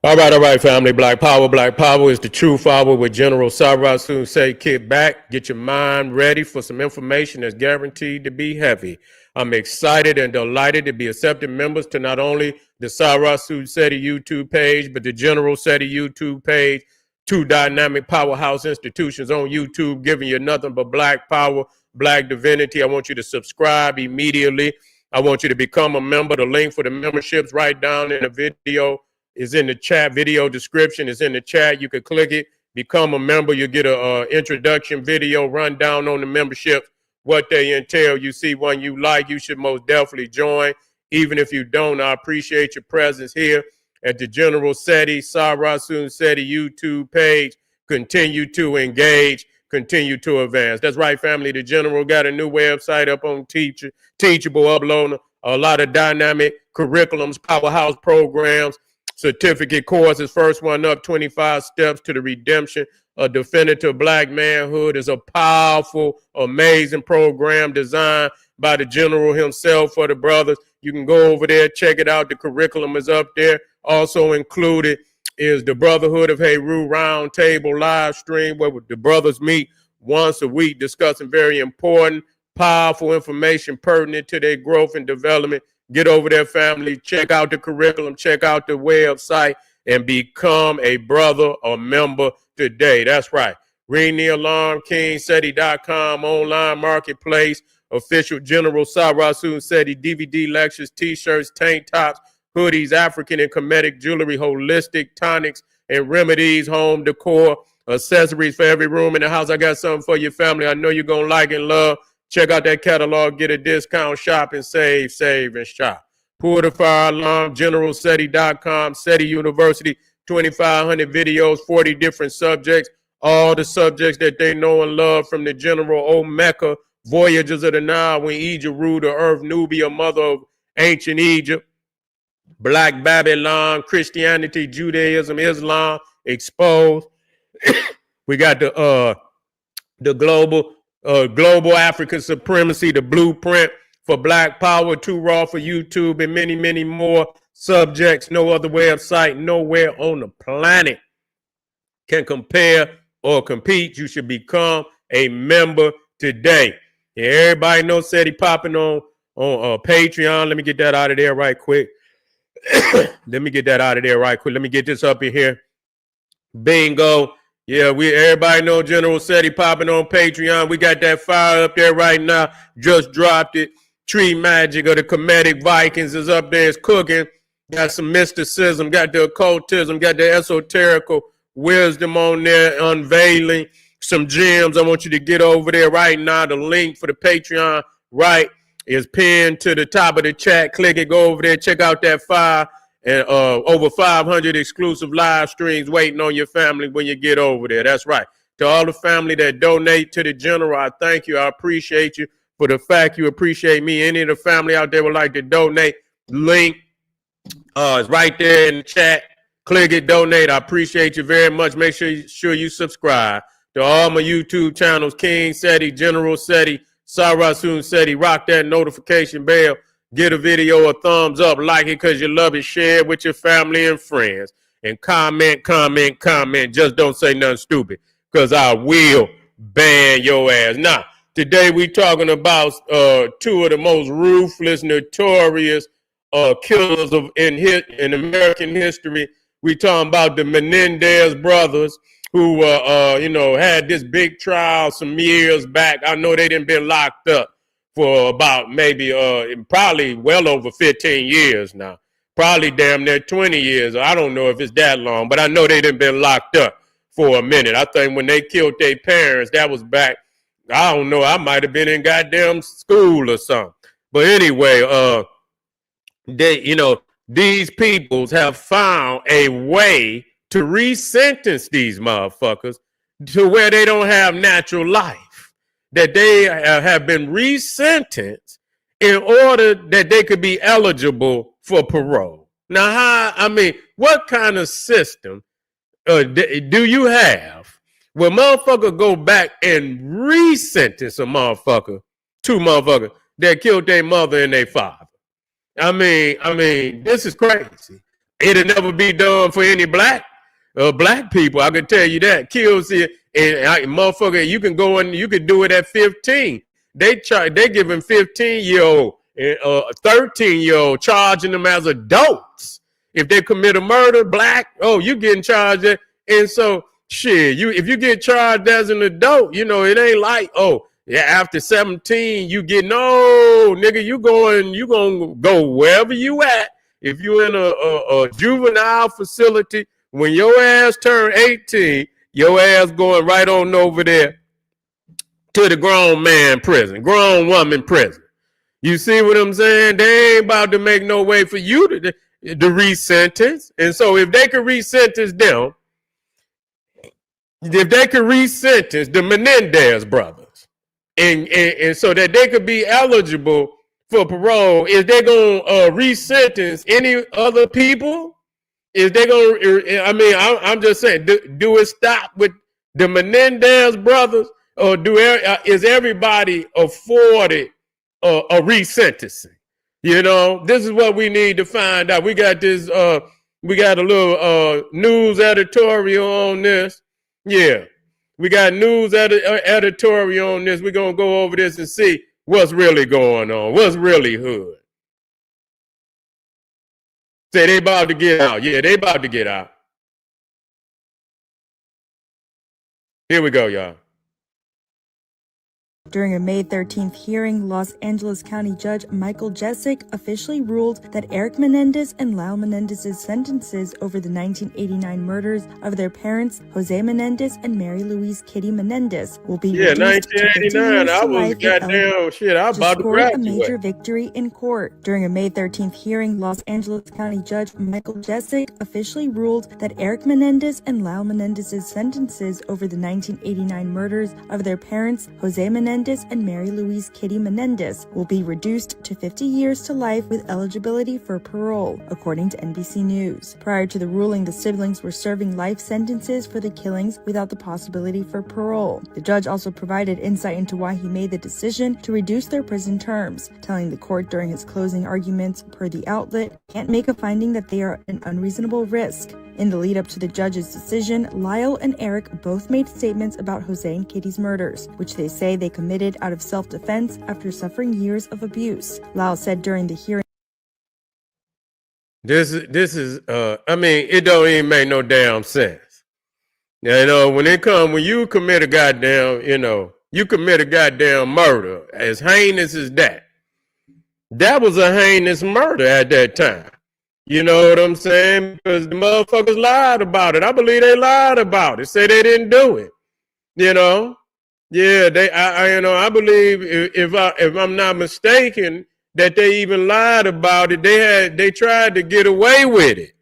All right, family. Black Power is the truth hour with General Sarah soon say, kick back, get your mind ready for some information that's guaranteed to be heavy. I'm excited and delighted to be accepting members to not only the Sarah Seti YouTube page, but the General Seti YouTube page, two dynamic powerhouse institutions on YouTube giving you nothing but black power, black divinity. I want you to subscribe immediately. I want you to become a member. The link for the memberships right down in the video is in the chat. Video description is in the chat. You can click it, become a member. You'll get a introduction video, rundown on the memberships, what they entail. You see one you like, you should most definitely join. Even if you don't, I appreciate your presence here at the General Seti, Sarah Soon Seti YouTube page. Continue to engage, continue to advance. That's right, family. The General got a new website up on Teachable, uploading a lot of dynamic curriculums, powerhouse programs, certificate courses. First one up, 25 Steps to the Redemption of Definitive Black Manhood, is a powerful, amazing program designed by the General himself for the brothers. You can go over there, check it out. The curriculum is up there. Also included is the Brotherhood of Heru Roundtable live stream, where the brothers meet once a week discussing very important, powerful information pertinent to their growth and development. Get over there, family. Check out the curriculum. Check out the website and become a brother or member today. That's right. Ring the alarm, KingSeti.com, online marketplace, official General Sarah Soon Seti DVD lectures, t-shirts, tank tops, hoodies, African and Kemetic jewelry, holistic tonics and remedies, home decor, accessories for every room in the house. I got something for your family. I know you're going to like and love. Check out that catalog, get a discount, shop, and save, and shop. Pull the fire alarm, GeneralSeti.com, Seti University, 2,500 videos, 40 different subjects, all the subjects that they know and love from the General, Old Mecca, Voyages of the Nile, when Egypt ruled the earth, Nubia, mother of ancient Egypt, Black Babylon, Christianity, Judaism, Islam, exposed. We got the global African supremacy, the blueprint for Black Power, Too Raw for YouTube, and many, many more subjects. No other website nowhere on the planet can compare or compete. You should become a member today. Yeah, everybody knows Seti popping on Patreon. Let me get that out of there right quick. Let me get this up in here. Bingo. Yeah, everybody know General Seti popping on Patreon. We got that fire up there right now. Just dropped it. Tree Magic of the Kemetic Vikings is up there. It's cooking. Got some mysticism. Got the occultism. Got the esoterical wisdom on there. Unveiling some gems. I want you to get over there right now. The link for the Patreon is pinned to the top of the chat. Click it. Go over there. Check out that fire. And over 500 exclusive live streams waiting on your family when you get over there. That's right. To all the family that donate to the General, I thank you. I appreciate you for the fact you appreciate me. Any of the family out there would like to donate, link is right there in the chat. Click it, donate. I appreciate you very much. Make sure you subscribe to all my YouTube channels, King Seti, General Seti, Sarah Soon Seti. Rock that notification bell. Get a video a thumbs up, like it because you love it, share it with your family and friends, and comment. Just don't say nothing stupid because I will ban your ass. Now, today we talking about two of the most ruthless, notorious killers in American history. We talking about the Menendez brothers who, had this big trial some years back. I know they done been locked up for about maybe probably well over 15 years now. Probably damn near 20 years. I don't know if it's that long, but I know they done been locked up for a minute. I think when they killed their parents, that was back, I don't know, I might have been in goddamn school or something. But anyway, these peoples have found a way to resentence these motherfuckers to where they don't have natural life. That they have been resentenced in order that they could be eligible for parole. Now, what kind of system do you have where motherfucker go back and resentence two motherfuckers that killed their mother and their father? This is crazy. It'll never be done for any black people. I can tell you that. Kills it, and motherfucker, you can go and you can do it at 15. They giving 15-year-old and 13-year-old charging them as adults. If they commit a murder, black, oh, you getting charged. And so shit, if you get charged as an adult, you know, it ain't like, oh, yeah, after 17, you get no, nigga, you gonna go wherever you at. If you in a juvenile facility, when your ass turn 18, your ass going right on over there to the grown man prison, grown woman prison. You see what I'm saying? They ain't about to make no way for you to re-sentence. And so if they can re-sentence them, if they could re-sentence the Menendez brothers, and so that they could be eligible for parole, is they gonna re-sentence any other people? Is they gonna? I mean, I'm just saying, do it stop with the Menendez brothers, or is everybody afforded a re-sentencing? You know, this is what we need to find out. We got this. We got a little news editorial on this. Yeah, we got news editorial on this. We're going to go over this and see what's really going on, what's really hood. Say they about to get out. Yeah, they about to get out. Here we go, y'all. During a May 13th hearing, Los Angeles County Judge Michael Jessic officially ruled that Eric Menendez and Lyle Menendez's sentences over the 1989 murders of their parents, Jose Menendez and Mary Louise Kitty Menendez, will be reduced to 50 years to life goddamn shit. I about to graduate. A major victory in court. During a May 13th hearing, Los Angeles County Judge Michael Jessic officially ruled that Eric Menendez and Lyle Menendez's sentences over the 1989 murders of their parents, Jose Menendez and Mary Louise Kitty Menendez, will be reduced to 50 years to life with eligibility for parole, according to NBC News. Prior to the ruling, the siblings were serving life sentences for the killings without the possibility for parole. The judge also provided insight into why he made the decision to reduce their prison terms, telling the court during his closing arguments, per the outlet, can't make a finding that they are an unreasonable risk. In the lead up to the judge's decision, Lyle and Eric both made statements about Jose and Kitty's murders, which they say they committed out of self-defense after suffering years of abuse. Lyle said during the hearing, This is I mean, it don't even make no damn sense. You know, when you commit a goddamn, you commit a goddamn murder, as heinous as that. That was a heinous murder at that time. You know what I'm saying? Because the motherfuckers lied about it. I believe they lied about it. Say they didn't do it. You know? Yeah, I believe if I'm not mistaken, that they even lied about it. They tried to get away with it.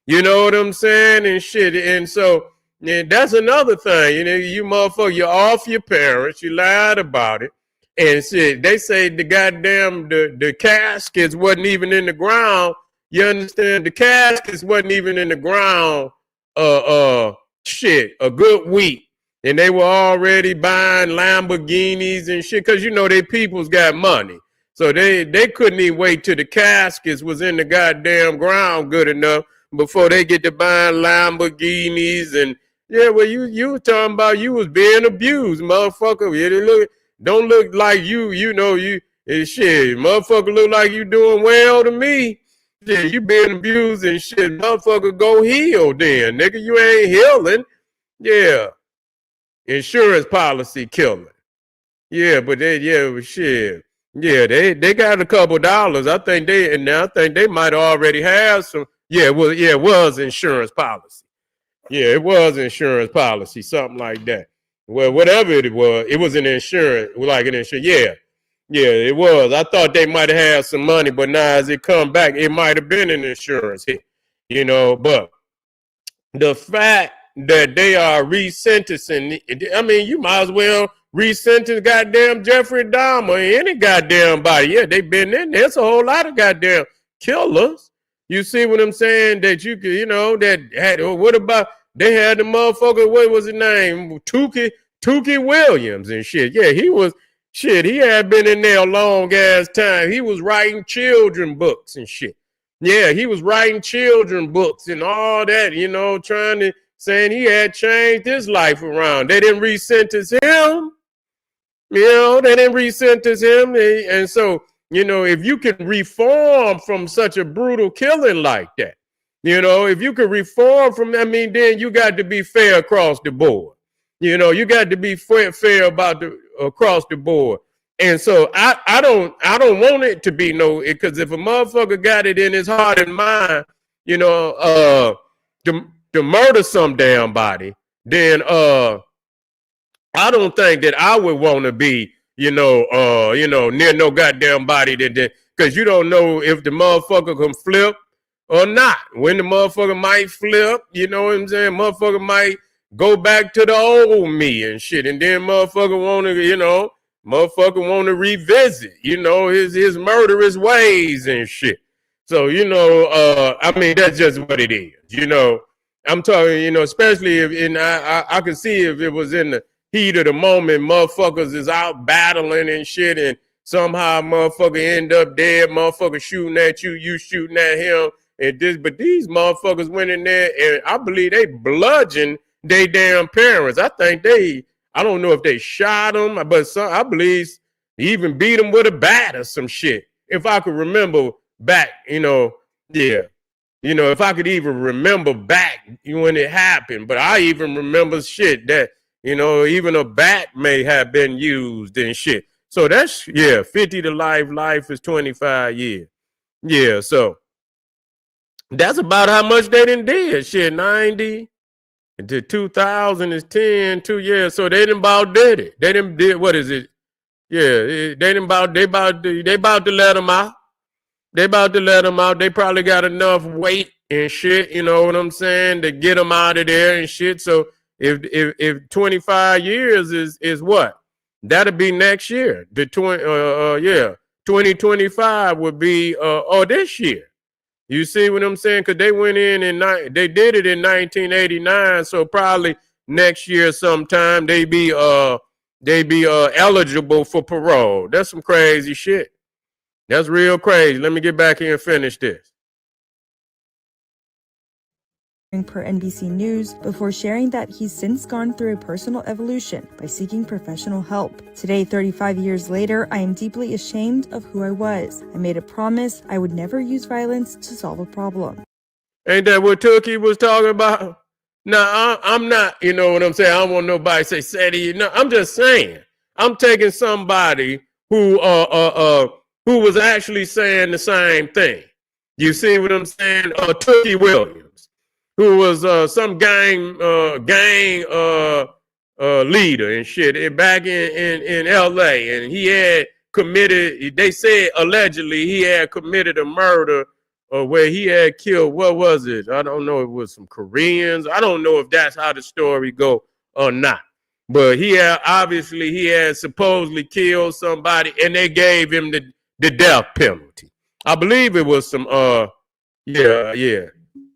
You know what I'm saying? And shit. And so that's another thing. You know, you motherfucker, you're off your parents. You lied about it. And shit, they say the goddamn the caskets wasn't even in the ground. You understand? The caskets wasn't even in the ground a good week. And they were already buying Lamborghinis and shit, because they people's got money. So they couldn't even wait till the caskets was in the goddamn ground good enough before they get to buying Lamborghinis. And yeah, well, you were talking about you was being abused, motherfucker. Don't look like you shit. Motherfucker look like you doing well to me. Yeah, you being abused and shit. Motherfucker, go heal then, nigga. You ain't healing. Yeah. Insurance policy killing. Yeah, but shit. Yeah, they got a couple dollars. I think they might already have some. Yeah, it was insurance policy. Yeah, it was insurance policy, something like that. Well, whatever it was an insurance, like an insurance. Yeah, it was. I thought they might have had some money, but now as it come back, it might have been an insurance hit, but the fact that they are resentencing, I mean, you might as well resentence goddamn Jeffrey Dahmer, any goddamn body. Yeah, they been in there. There's a whole lot of goddamn killers. You see what I'm saying? That you could, that had, what about, they had the motherfucker, what was his name? Tukey Williams and shit. Yeah, he had been in there a long ass time. He was writing children books and shit. Yeah, he was writing children books and all that, saying he had changed his life around. They didn't resentence him. They didn't resentence him. And so, if you can reform from such a brutal killing like that, if you can reform from, then you got to be fair across the board. You got to be fair about across the board. And so I don't want it to be because if a motherfucker got it in his heart and mind, to murder some damn body, then I don't think that I would want to be, near no goddamn body because you don't know if the motherfucker can flip or not. When the motherfucker might flip, you know what I'm saying? Motherfucker might go back to the old me and shit, and then motherfucker want to revisit, his murderous ways and shit. So, that's just what it is, I'm talking, especially if, and I could see if it was in the heat of the moment, motherfuckers is out battling and shit, and somehow motherfucker end up dead, motherfucker shooting at you, you shooting at him, but these motherfuckers went in there, and I believe they bludgeoned they damn parents. I don't know if they shot them, but I believe he even beat them with a bat or some shit. If I could remember back, yeah. If I could even remember back when it happened, but I even remember shit that, even a bat may have been used and shit. So that's, 50 to life is 25 years. Yeah, so that's about how much they did. Shit, 90 to 2000 is 10, 2 years. So they done about did it. They done did, what is it? Yeah, they about to let them out. They about to let them out. They probably got enough weight and shit, you know what I'm saying, to get them out of there and shit. So if 25 years is what? That'll be next year. 2025 would be this year. You see what I'm saying? Because they went in and they did it in 1989. So probably next year sometime they be eligible for parole. That's some crazy shit. That's real crazy. Let me get back here and finish this. Per NBC News, before sharing that he's since gone through a personal evolution by seeking professional help. Today, 35 years later, I am deeply ashamed of who I was. I made a promise I would never use violence to solve a problem. Ain't that what Tookie was talking about? No, I'm not, you know what I'm saying? I don't want nobody to say to you. No, I'm just saying. I'm taking somebody who was actually saying the same thing. You see what I'm saying? Tookie Williams, who was some gang leader and shit back in LA, and he had committed, they said allegedly he had committed a murder where he had killed, what was it? I don't know, it was some Koreans. I don't know if that's how the story go or not. But he had supposedly killed somebody, and they gave him the death penalty. I believe it was some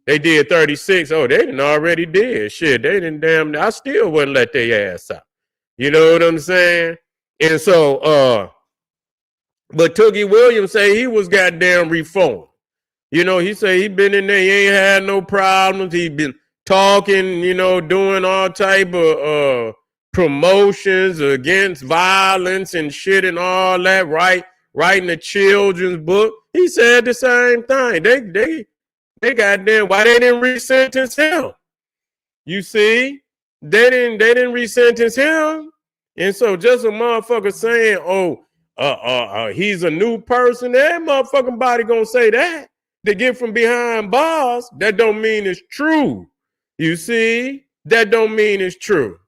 they did 36. Oh, they didn't already did. Shit, they didn't I still wouldn't let their ass out. You know what I'm saying? And so, but Tookie Williams say he was goddamn reformed. He say he been in there, he ain't had no problems. He been talking, doing all type of promotions against violence and shit and all that, writing a children's book. He said the same thing. They goddamn, why they didn't resentence him? You see, they didn't resentence him. And so just a motherfucker saying, he's a new person, that motherfucking body gonna say that. To get from behind bars, that don't mean it's true. You see, that don't mean it's true.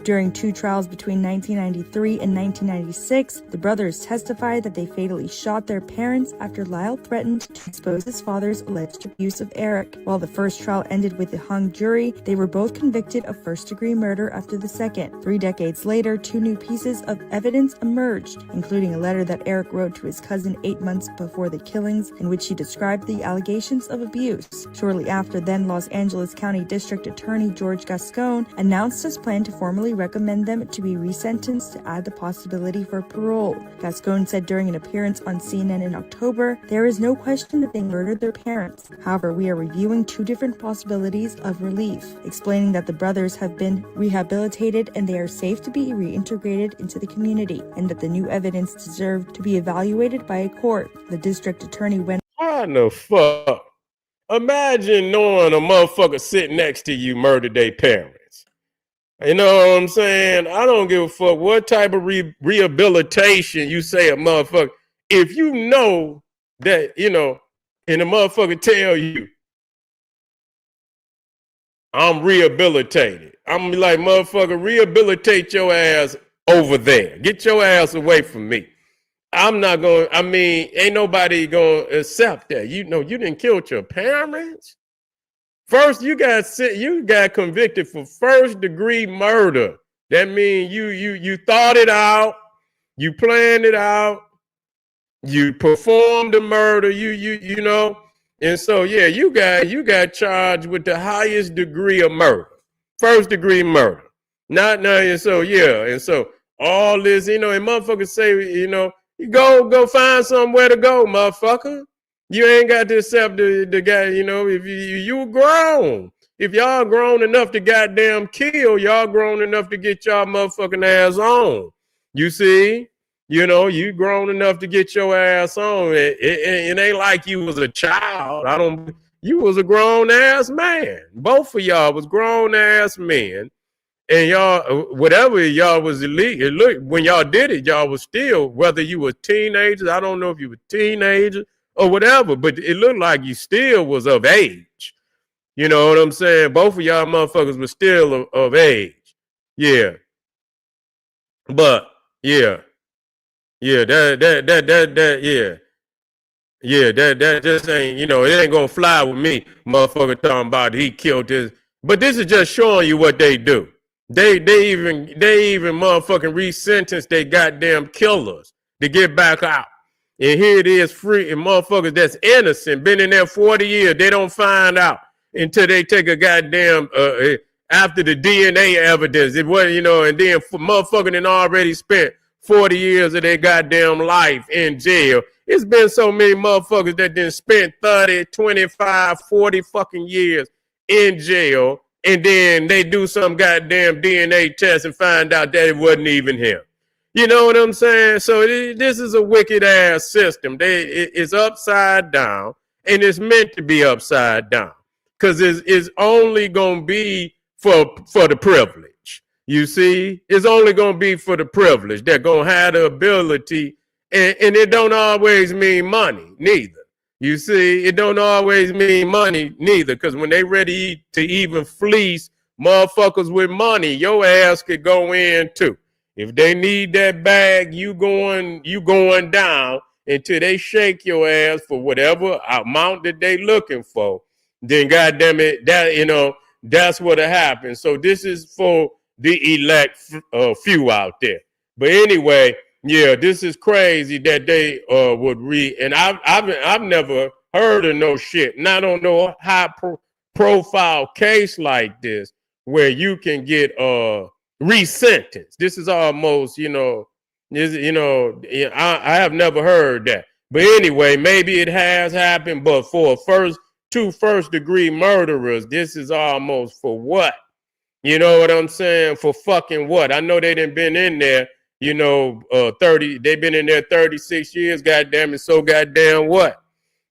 During two trials between 1993 and 1996, the brothers testified that they fatally shot their parents after Lyle threatened to expose his father's alleged abuse of Eric. While the first trial ended with a hung jury, they were both convicted of first-degree murder after the second. 3 decades later, 2 new pieces of evidence emerged, including a letter that Eric wrote to his cousin 8 months before the killings, in which he described the allegations of abuse. Shortly after, then Los Angeles County District Attorney George Gascon announced his plan to form formally recommend them to be resentenced to add the possibility for parole. Gascon said during an appearance on CNN in October, "There is no question that they murdered their parents. However, we are reviewing two different possibilities of relief," explaining that the brothers have been rehabilitated and they are safe to be reintegrated into the community, and that the new evidence deserved to be evaluated by a court. The district attorney went, "What the fuck? Imagine knowing a motherfucker sitting next to you murdered their parents. You know what I'm saying? I don't give a fuck what type of rehabilitation you say a motherfucker. If you know that, and the motherfucker tell you, I'm rehabilitated. I'm gonna be like, motherfucker, rehabilitate your ass over there. Get your ass away from me. I'm not going, ain't nobody going to accept that. You didn't kill your parents. First, you got convicted for first degree murder. That means you thought it out, you planned it out, you performed the murder, and so yeah, you got charged with the highest degree of murder, first degree murder. And so all this, and motherfuckers say, you go find somewhere to go, motherfucker. You ain't got to accept the guy, if you grown. If y'all grown enough to goddamn kill, y'all grown enough to get y'all motherfucking ass on. You see? You grown enough to get your ass on. It ain't like you was a child. You was a grown ass man. Both of y'all was grown ass men. And y'all, whatever y'all was illegal, look, when y'all did it, y'all was still, whether you were teenagers, I don't know if you were teenagers or whatever, but it looked like you still was of age. You know what I'm saying? Both of y'all motherfuckers were still of age. Yeah. But, yeah. Yeah, yeah. Yeah, that just ain't, it ain't gonna fly with me, motherfucker talking about he killed this. But this is just showing you what they do. They even motherfucking resentence they goddamn killers to get back out. And here it is free and motherfuckers that's innocent, been in there 40 years, they don't find out until they take a goddamn after the DNA evidence. It was, and then motherfucking and already spent 40 years of their goddamn life in jail. It's been so many motherfuckers that done spent 30, 25, 40 fucking years in jail, and then they do some goddamn DNA test and find out that it wasn't even him. You know what I'm saying? So this is a wicked ass system. It's upside down, and it's meant to be upside down because it's only gonna be for the privilege. You see, it's only gonna be for the privilege. They're gonna have the ability, and it don't always mean money neither. You see, it don't always mean money neither, because when they ready to even fleece motherfuckers with money, your ass could go in too. If they need that bag, you going down until they shake your ass for whatever amount that they looking for. Then goddamn it, that's what'll happen. So this is for the elect few out there. But anyway, yeah, this is crazy that they would read, and I've never heard of no shit, not on no high profile case like this where you can get resentenced. This is almost, I have never heard that. But anyway, maybe it has happened, but for two first degree murderers, this is almost for what? You know what I'm saying? For fucking what? I know they done been in there, 30, they've been in there 36 years, goddamn it, so goddamn what?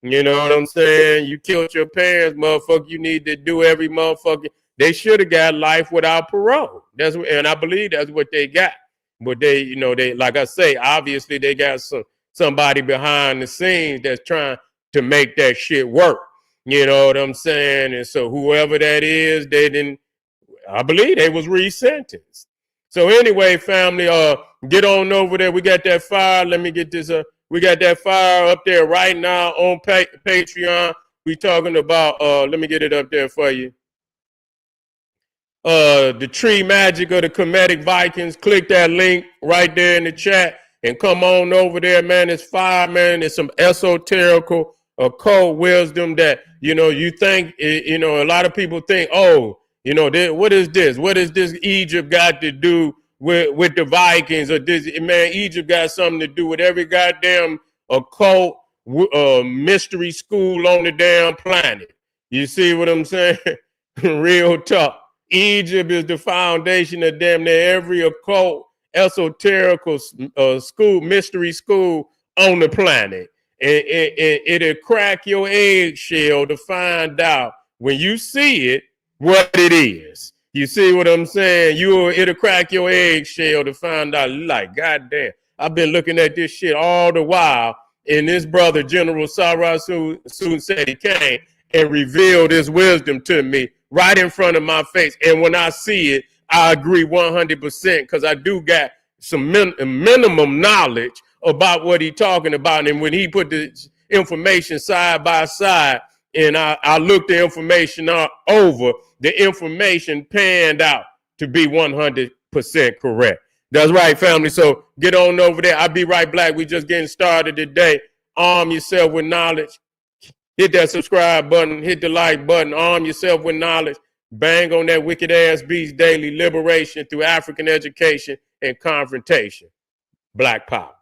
You know what I'm saying? You killed your parents, motherfucker, you need to do every motherfucker. They should have got life without parole. And I believe that's what they got. But they, like I say, obviously they got somebody behind the scenes that's trying to make that shit work. You know what I'm saying? And so whoever that is, I believe they was resentenced. So anyway, family, get on over there. We got that fire. Let me get this. We got that fire up there right now on Patreon. We talking about. Let me get it up there for you. The tree magic of the Kemetic Vikings. Click that link right there in the chat and come on over there, man. It's fire, man. It's some esoterical occult wisdom that you think. A lot of people think, oh, You know, what is this? What does this Egypt got to do with the Vikings? Or this, man, Egypt got something to do with every goddamn occult mystery school on the damn planet. You see what I'm saying? Real talk. Egypt is the foundation of damn near every occult, esoterical school, mystery school on the planet. It'll crack your eggshell to find out when you see it what it is. You see what I'm saying? It'll crack your eggshell to find out. Like, goddamn, I've been looking at this shit all the while, and this brother, General Sarah, soon said he came and revealed his wisdom to me right in front of my face. And when I see it, I agree 100% because I do got some minimum knowledge about what he's talking about. And when he put the information side by side and I looked the information over, the information panned out to be 100% correct. That's right, family. So get on over there. I'll be right back. We just getting started today. Arm yourself with knowledge. Hit that subscribe button. Hit the like button. Arm yourself with knowledge. Bang on that wicked ass beast daily liberation through African education and confrontation. Black power.